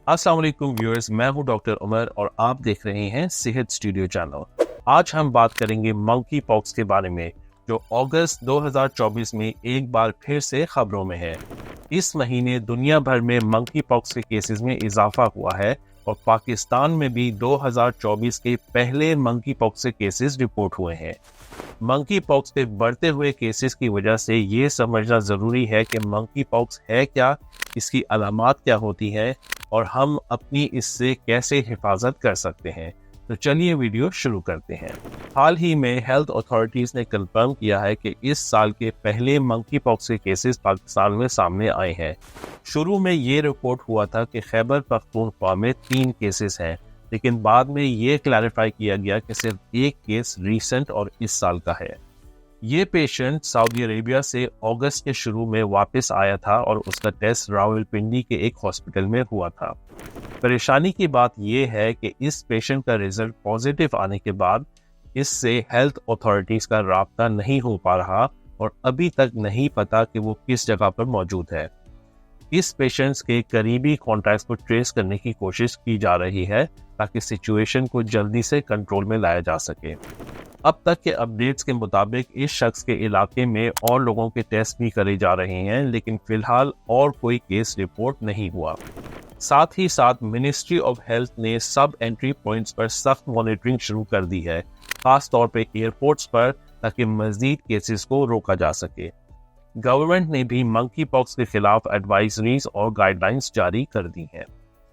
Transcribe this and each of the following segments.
अस्सलाम वालेकुम व्यूअर्स, मैं हूं डॉक्टर उमर और आप देख रहे हैं सेहत स्टूडियो चैनल। आज हम बात करेंगे मंकी पॉक्स के बारे में, जो अगस्त 2024 में एक बार फिर से खबरों में है। इस महीने दुनिया भर में मंकी पॉक्स के केसेस में इजाफा हुआ है और पाकिस्तान में भी 2024 के पहले मंकी पॉक्स के केसेस रिपोर्ट हुए हैं। मंकी पॉक्स के बढ़ते हुए केसेस की वजह से ये समझना ज़रूरी है कि मंकी पॉक्स है क्या, इसकी अलामात क्या होती हैं और हम अपनी इससे कैसे हिफाजत कर सकते हैं। तो चलिए वीडियो शुरू करते हैं। हाल ही में हेल्थ अथॉरिटीज़ ने कंफर्म किया है कि इस साल के पहले मंकी पॉक्स के केसेस पाकिस्तान में सामने आए हैं। शुरू में ये रिपोर्ट हुआ था कि खैबर पख्तूनख्वा में 3 केसेस हैं, लेकिन बाद में ये क्लैरिफाई किया गया कि सिर्फ एक केस रीसेंट और इस साल का है। ये पेशेंट सऊदी अरेबिया से अगस्त के शुरू में वापस आया था और उसका टेस्ट रावलपिंडी के एक हॉस्पिटल में हुआ था। परेशानी की बात यह है कि इस पेशेंट का रिजल्ट पॉजिटिव आने के बाद इससे हेल्थ अथॉरिटीज़ का राब्ता नहीं हो पा रहा और अभी तक नहीं पता कि वो किस जगह पर मौजूद है। इस पेशेंट्स के करीबी कॉन्टैक्ट्स को ट्रेस करने की कोशिश की जा रही है ताकि सिचुएशन को जल्दी से कंट्रोल में लाया जा सके। अब तक के अपडेट्स के मुताबिक इस शख्स के इलाके में और लोगों के टेस्ट भी करे जा रहे हैं, लेकिन फिलहाल और कोई केस रिपोर्ट नहीं हुआ। साथ ही साथ मिनिस्ट्री ऑफ हेल्थ ने सब एंट्री पॉइंट्स पर सख्त मॉनिटरिंग शुरू कर दी है, खास तौर पे एयरपोर्ट्स पर, ताकि मजीद केसेस को रोका जा सके। गवर्नमेंट ने भी मंकी पॉक्स के खिलाफ एडवाइजरीज और गाइडलाइंस जारी कर दी हैं।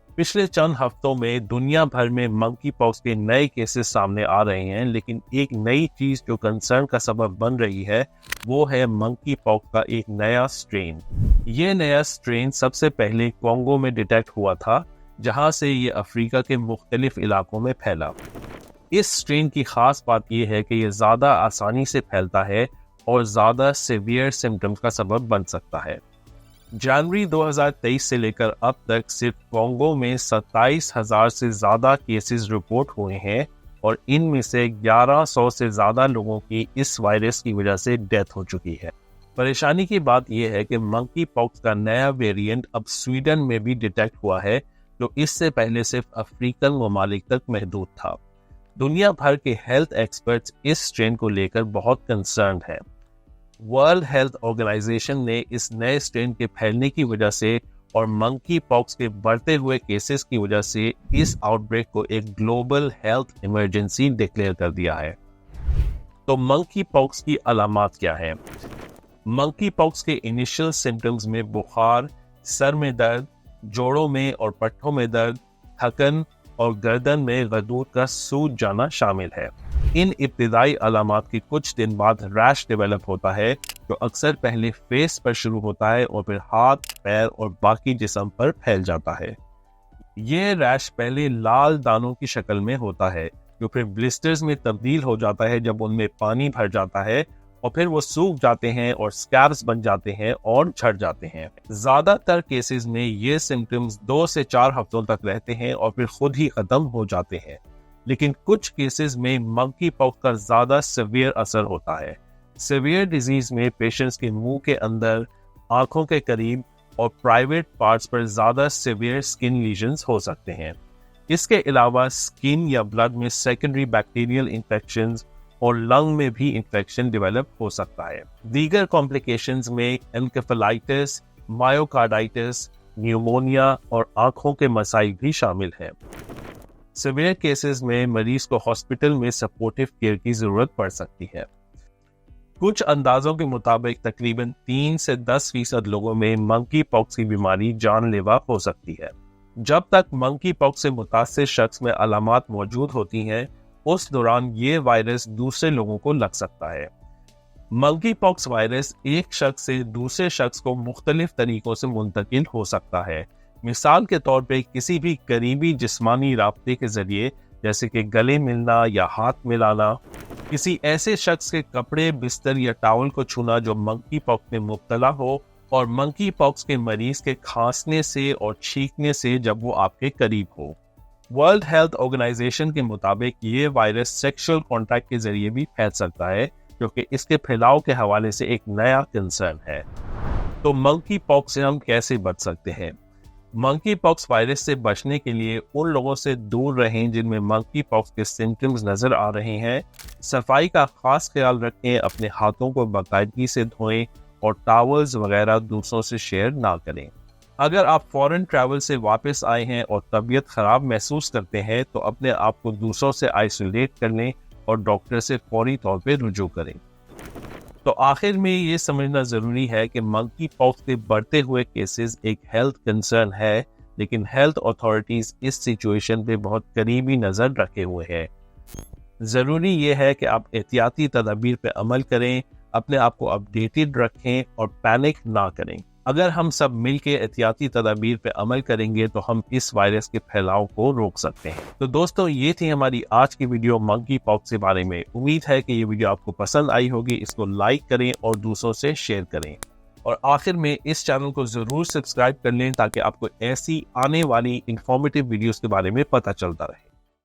पिछले चंद हफ्तों में दुनिया भर में मंकी पॉक्स के नए केसेस सामने आ रहे हैं, लेकिन एक नई चीज जो कंसर्न का सबब बन रही है वो है मंकी पॉक्स का एक नया स्ट्रेन। ये नया स्ट्रेन सबसे पहले कॉन्गो में डिटेक्ट हुआ था, जहां से ये अफ्रीका के मुख्तलिफ इलाकों में फैला। इस स्ट्रेन की खास बात यह है कि ये ज्यादा आसानी से फैलता है और ज्यादा सीवियर सिम्टम्स का सबब बन सकता है। जनवरी 2023 से लेकर अब तक सिर्फ कॉन्गो में 27,000 से ज्यादा केसेस रिपोर्ट हुए हैं और इनमें से 1100 से ज्यादा लोगों की इस वायरस की वजह से डेथ हो चुकी है। परेशानी की बात यह है कि मंकी पॉक्स का नया वेरिएंट अब स्वीडन में भी डिटेक्ट हुआ है, जो इससे पहले सिर्फ अफ्रीकन ममालिक तक महदूद था। दुनिया भर के हेल्थ एक्सपर्ट्स इस स्ट्रेन को लेकर बहुत कंसर्न हैं। वर्ल्ड हेल्थ ऑर्गेनाइजेशन ने इस नए स्ट्रेन के फैलने की वजह से और मंकी पॉक्स के बढ़ते हुए केसेस की वजह से इस आउटब्रेक को एक ग्लोबल हेल्थ इमरजेंसी डिक्लेयर कर दिया है। तो मंकी पॉक्स की अलामात क्या है? मंकी पॉक्स के इनिशियल सिम्टम्स में बुखार, सर में दर्द, जोड़ों में और पट्टों में दर्द, थकन और गर्दन में गदूर का सूज जाना शामिल है। इन इब्तिदाई अलामात के कुछ दिन बाद रैश डेवलप होता है, जो अक्सर पहले फेस पर शुरू होता है और फिर हाथ, पैर और बाकी जिस्म पर फैल जाता है। ये रैश पहले लाल दानों की शक्ल में होता है, जो फिर ब्लिस्टर्स में तब्दील हो जाता है जब उनमें पानी भर जाता है और फिर वो सूख जाते हैं और स्कैब्स बन जाते हैं और झड़ जाते हैं। ज्यादातर केसेस में ये सिम्टम्स 2 से 4 हफ्तों तक रहते हैं और फिर खुद ही खत्म हो जाते हैं, लेकिन कुछ केसेस में मंकी पॉक्स का ज्यादा सीवियर असर होता है। सीवियर डिजीज में पेशेंट्स के मुंह के अंदर, आंखों के करीब और प्राइवेट पार्ट्स पर ज्यादा सीवियर स्किन लीजन्स हो सकते हैं। इसके अलावा स्किन या ब्लड में सेकेंडरी बैक्टीरियल इंफेक्शंस और लंग में भी इंफेक्शन डेवलप हो सकता है। दीगर कॉम्प्लिकेशंस में एनकेफेलाइटिस, मायोकार्डाइटिस, न्यूमोनिया और आंखों के मसाइल भी शामिल हैं। सीवियर केसेस में मरीज को हॉस्पिटल में सपोर्टिव केयर की जरूरत पड़ सकती है। कुछ अंदाजों के मुताबिक तकरीबन 3 से 10% लोगों में मंकी पॉक्स की बीमारी जानलेवा हो सकती है। जब तक मंकी पॉक्स से मुतासिर शख्स में अलामात मौजूद होती हैं, उस दौरान ये वायरस दूसरे लोगों को लग सकता है। मंकी पॉक्स वायरस एक शख्स से दूसरे शख्स को मुख्तलिफ तरीकों से मुंतकिल हो सकता है। मिसाल के तौर पे किसी भी करीबी जिस्मानी राब्ते के जरिए, जैसे कि गले मिलना या हाथ मिलाना, किसी ऐसे शख्स के कपड़े, बिस्तर या टावल को छूना जो मंकी पॉक्स में मुब्तला हो, और मंकी पॉक्स के मरीज के खांसने से और छींकने से जब वो आपके करीब हो। वर्ल्ड हेल्थ ऑर्गेनाइजेशन के मुताबिक ये वायरस सेक्सुअल कॉन्टैक्ट के जरिए भी फैल सकता है, जो कि इसके फैलाव के हवाले से एक नया कंसर्न है। तो मंकी पॉक्स से हम कैसे बच सकते हैं? मंकी पॉक्स वायरस से बचने के लिए उन लोगों से दूर रहें जिनमें मंकी पॉक्स के सिम्टम्स नजर आ रहे हैं। सफाई का खास ख्याल रखें, अपने हाथों को बाकायदगी से धोएं और टॉवल्स वगैरह दूसरों से शेयर ना करें। अगर आप फॉरेन ट्रैवल से वापस आए हैं और तबीयत खराब महसूस करते हैं तो अपने आप को दूसरों से आइसोलेट कर लें और डॉक्टर से फौरी तौर पर रुजू करें। तो आखिर में ये समझना ज़रूरी है कि मंकी पॉक्स के बढ़ते हुए केसेस एक हेल्थ कंसर्न है, लेकिन हेल्थ अथॉरिटीज़ इस सिचुएशन पे बहुत करीबी नज़र रखे हुए हैं। ज़रूरी ये है कि आप एहतियाती तदाबीर पे अमल करें, अपने आप को अपडेटेड रखें और पैनिक ना करें। अगर हम सब मिलकर एहतियाती तदाबीर पे अमल करेंगे तो हम इस वायरस के फैलाव को रोक सकते हैं। तो दोस्तों, ये थी हमारी आज की वीडियो मंकी पॉक्स के बारे में। उम्मीद है कि ये वीडियो आपको पसंद आई होगी। इसको लाइक करें और दूसरों से शेयर करें, और आखिर में इस चैनल को जरूर सब्सक्राइब कर लें ताकि आपको ऐसी आने वाली इंफॉर्मेटिव वीडियोस के बारे में पता चलता रहे।